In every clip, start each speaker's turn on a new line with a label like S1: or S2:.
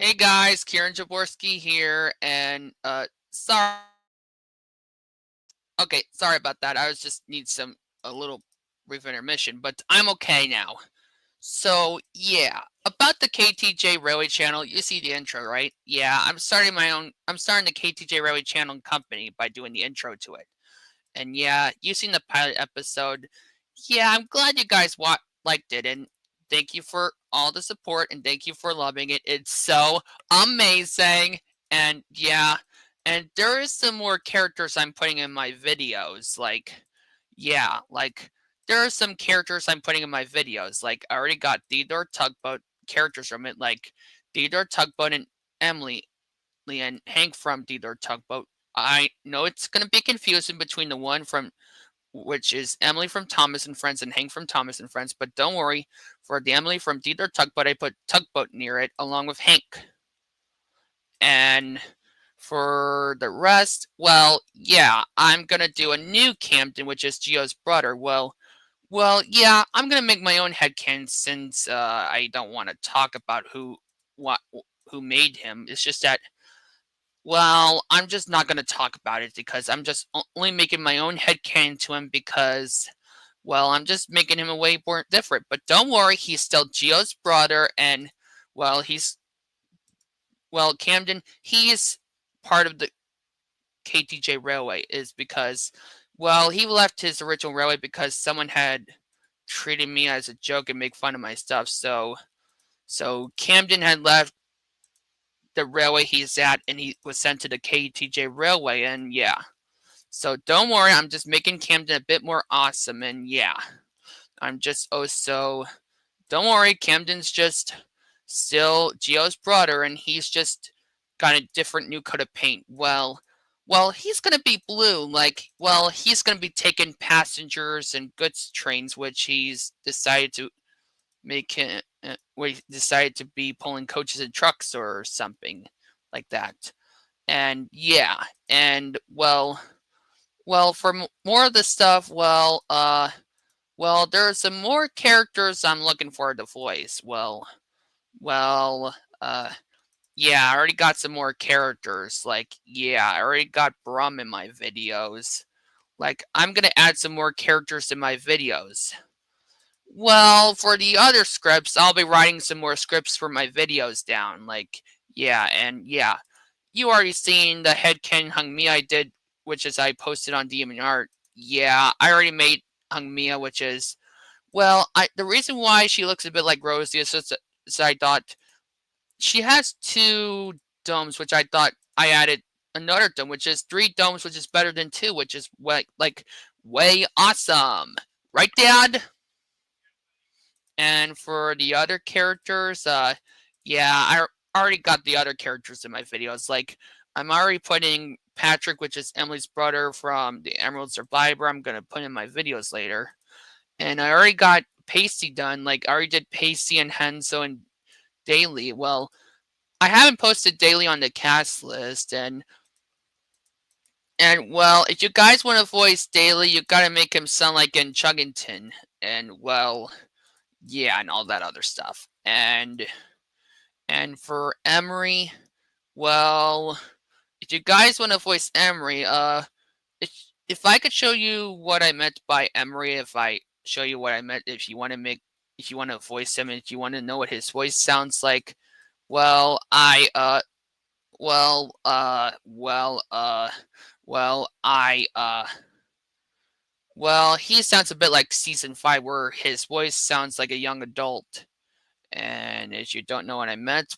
S1: Hey guys, Kieran Jaworski here, and sorry. Okay, sorry about that. I was just need a little brief intermission, but I'm okay now. So yeah, about the KTJ Railway Channel, you see the intro, right? Yeah, I'm starting the KTJ Railway Channel company by doing the intro to it. And yeah, you seen the pilot episode. Yeah, I'm glad you guys liked it, and thank you for all the support, and thank you for loving it. It's so amazing. And yeah, and there is some more characters I'm putting in my videos. Yeah, there are some characters I'm putting in my videos. Like I already got Theodore Tugboat characters from it, like Theodore Tugboat and Emily and Hank from Theodore Tugboat. I know it's gonna be confusing between the one from which is Emily from Thomas and Friends and Hank from Thomas and Friends, but don't worry, for the Emily from Theodore Tugboat, I put Tugboat near it along with Hank. And for the rest, well, yeah, I'm gonna do a new Camden, which is Geo's brother. Yeah, I'm gonna make my own headcanon since I don't want to talk about what who made him. It's just that I'm just not gonna talk about it because I'm just only making my own headcanon to him because, I'm just making him a way more different. But don't worry, he's still Geo's brother, and well, he's Camden. He's part of the KTJ Railway, is because, he left his original railway because someone had treated me as a joke and make fun of my stuff. So Camden had left the railway he's at, and he was sent to the KTJ Railway, and yeah. So don't worry, I'm just making Camden a bit more awesome, and yeah. I'm just don't worry, Camden's just still Geo's brother, and he's just got a different new coat of paint. He's gonna be blue, he's gonna be taking passengers and goods trains, which he's decided to make him, where he decided to be pulling coaches and trucks or something like that. And yeah, and for more of the stuff, there are some more characters I'm looking for to voice. Well, uh, yeah, I already got some more characters. I already got Brum in my videos. I'm gonna add some more characters in my videos. For the other scripts, I'll be writing some more scripts for my videos down. Yeah. You already seen the headcanon Hung Mia I did, which is I posted on Demon Art. Yeah, I already made Hung Mia, which is, the reason why she looks a bit like Rosie is just so I thought she has two domes, which I thought I added another dome, which is three domes, which is better than two, which is way awesome. Right, Dad? And for the other characters, I already got the other characters in my videos. I'm already putting Patrick, which is Emily's brother from the Emerald Survivor. I'm gonna put in my videos later. And I already got Pacey done. I already did Pacey and Henzo and Daily. I haven't posted Daily on the cast list, and if you guys want to voice Daily, you gotta make him sound like in Chuggington, and yeah, and all that other stuff. And for Emery, if you guys want to voice Emery, if I could show you what I meant by Emery, if I show you what I meant, if you want to voice him, and if you want to know what his voice sounds like, well, I well, well, well, I he sounds a bit like season 5, where his voice sounds like a young adult. And if you don't know what I meant,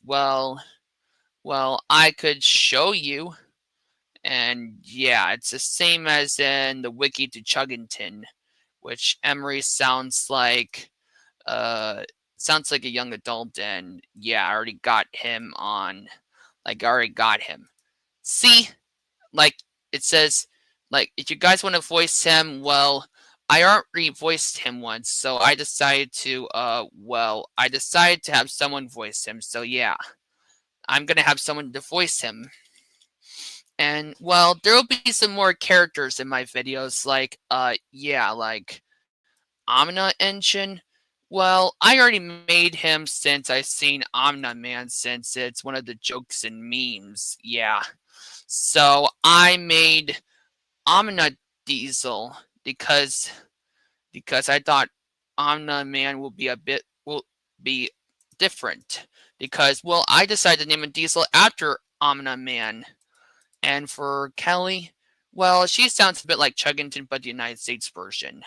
S1: I could show you. And yeah, it's the same as in the wiki to Chuggington, which Emery sounds like a young adult. And yeah, I already got him on. I already got him. See, it says, if you guys want to voice him, I already voiced him once, so I decided to have someone voice him. So yeah, I'm gonna have someone to voice him. And there will be some more characters in my videos, Omna Engine. Well, I already made him since I seen Omna Man, since it's one of the jokes and memes. Yeah. So I made Omna Diesel because I thought Omna Man will be different. Because well, I decided to name him Diesel after Omna Man. And for Kelly, well, she sounds a bit like Chuggington, but the United States version.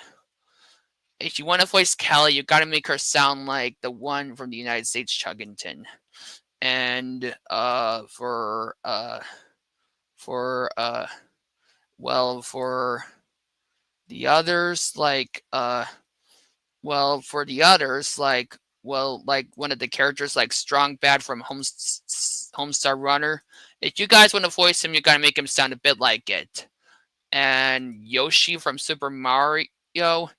S1: If you want to voice Kelly, you got to make her sound like the one from the United States Chuggington. And for well, for the others, for the others, like one of the characters, like Strong Bad from Homestar Runner. If you guys want to voice him, you gotta make him sound a bit like it. And Yoshi from Super Mario.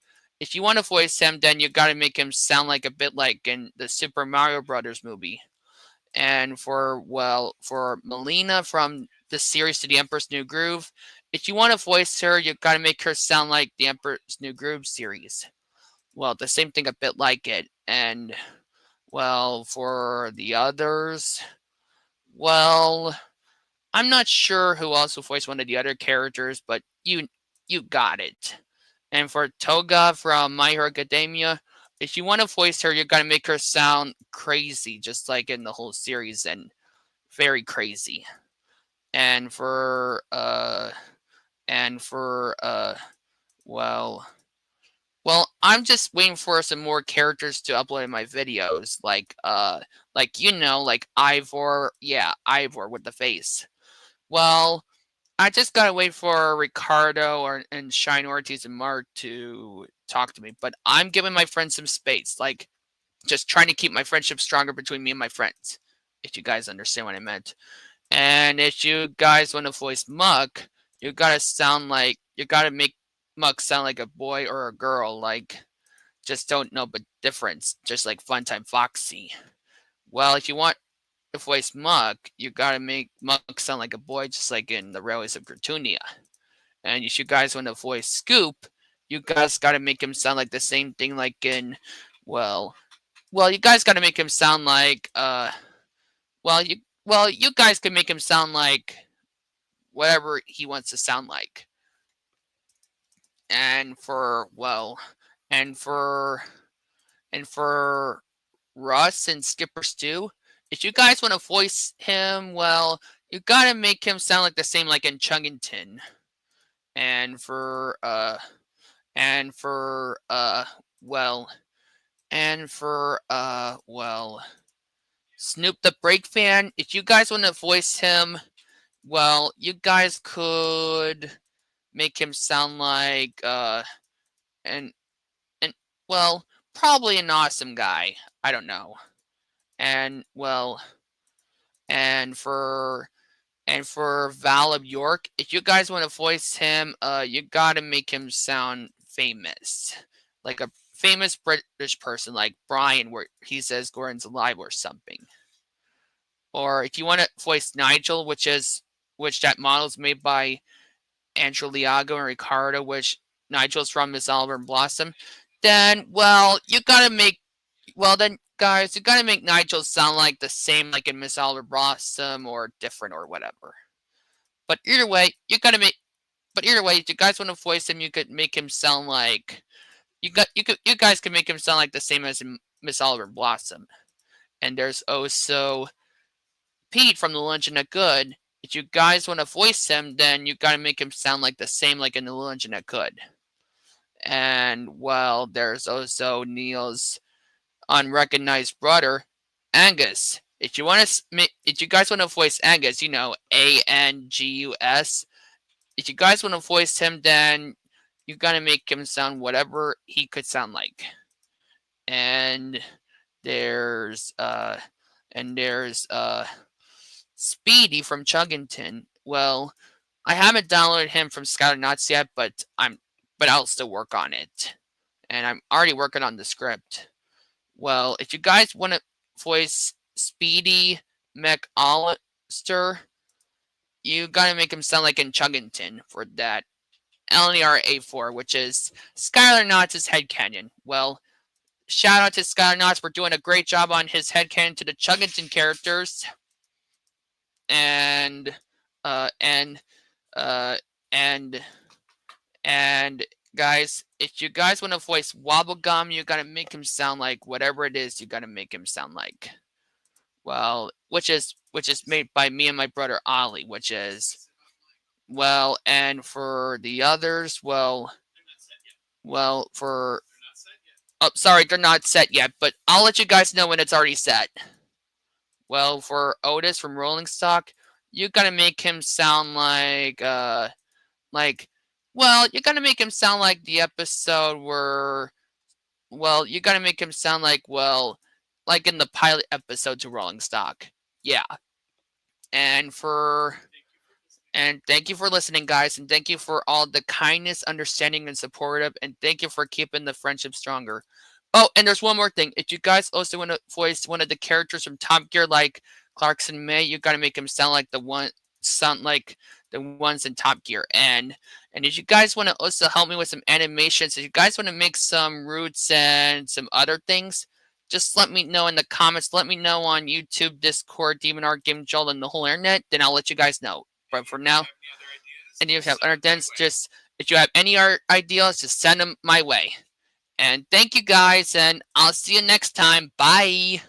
S1: If you want to voice him, then you gotta make him sound like a bit like in the Super Mario Brothers movie. And for Melina from the series to the Emperor's New Groove, if you want to voice her, you gotta make her sound like the Emperor's New Groove series. Well, the same thing, a bit like it. And well, for the others, well, I'm not sure who else will voice one of the other characters, but you got it. And for Toga from My Hero Academia, if you want to voice her, you gotta make her sound crazy, just like in the whole series, and very crazy. And for well, I'm just waiting for some more characters to upload in my videos, like Ivor, yeah, Ivor with the face. Well, I just gotta wait for Ricardo and Shine Ortiz and Mark to talk to me, but I'm giving my friends some space, like just trying to keep my friendship stronger between me and my friends, if you guys understand what I meant. And if you guys want to voice Muck, you gotta make Muck sound like a boy or a girl, like just don't know the difference, just like Funtime Foxy. Well, if you want to voice Muck, you gotta make Muck sound like a boy, just like in the Railways of Gratunia. And if you guys want to voice Scoop, you guys gotta make him sound like the same thing, like in, well, you guys gotta make him sound like, well, you guys can make him sound like whatever he wants to sound like. And for, well, and for, and for Russ and Skipper Stew, if you guys want to voice him, well, you gotta make him sound like the same, like in Chuggington. And for, and for, well, and for, Snoop the Break Fan, if you guys want to voice him, well, you guys could make him sound like, and, and, well, probably an awesome guy. I don't know. And, well, and for Val of York, if you guys want to voice him, you gotta make him sound famous, like a famous British person, like Brian, where he says Gordon's alive or something. Or if you want to voice Nigel, which that model's made by Andrew Liago and Ricardo, which Nigel's from Miss Oliver and Blossom, then guys, you gotta make Nigel sound like the same, like in Miss Oliver Blossom, or different or whatever. But either way, if you guys want to voice him, you could make him sound like you guys can make him sound like the same as in Miss Oliver Blossom. And there's also Pete from The Legend of Good. If you guys want to voice him, then you gotta make him sound like the same, like in The Legend of Good. And well, there's also Neil's unrecognized brother, Angus. If you guys want to voice Angus, Angus. If you guys want to voice him, then you gotta make him sound whatever he could sound like. And there's Speedy from Chuggington. Well, I haven't downloaded him from Skylar Knots yet, but I'll still work on it. And I'm already working on the script. Well, if you guys want to voice Speedy McAllister, you gotta make him sound like in Chuggington for that. LNR A4, which is Skylar Knots' headcanon. Well, shout out to Skynauts for doing a great job on his headcanon to the Chuggington characters. And uh and uh and and guys, if you guys want to voice Wobblegum, you gotta make him sound like whatever it is you gotta make him sound like. Well, which is made by me and my brother Ollie, which is well, and for the others, for oh, sorry, they're not set yet, but I'll let you guys know when it's already set. Well, for Otis from Rolling Stock, you gotta make him sound like, well, you gotta make him sound like the episode where, well, you gotta make him sound like in the pilot episode to Rolling Stock. Yeah. And for and thank you for listening, guys, and thank you for all the kindness, understanding, and supportive, and thank you for keeping the friendship stronger. Oh, and there's one more thing. If you guys also want to voice one of the characters from Top Gear, like Clarkson May, you gotta make him sound like the ones in Top Gear. And if you guys want to also help me with some animations, if you guys want to make some roots and some other things, just let me know in the comments. Let me know on YouTube, Discord, DemonArt, Game Joel, and the whole internet. Then I'll let you guys know. But for now, and if you have other ideas, just if you have any art ideas, just send them my way. And thank you guys, and I'll see you next time. Bye.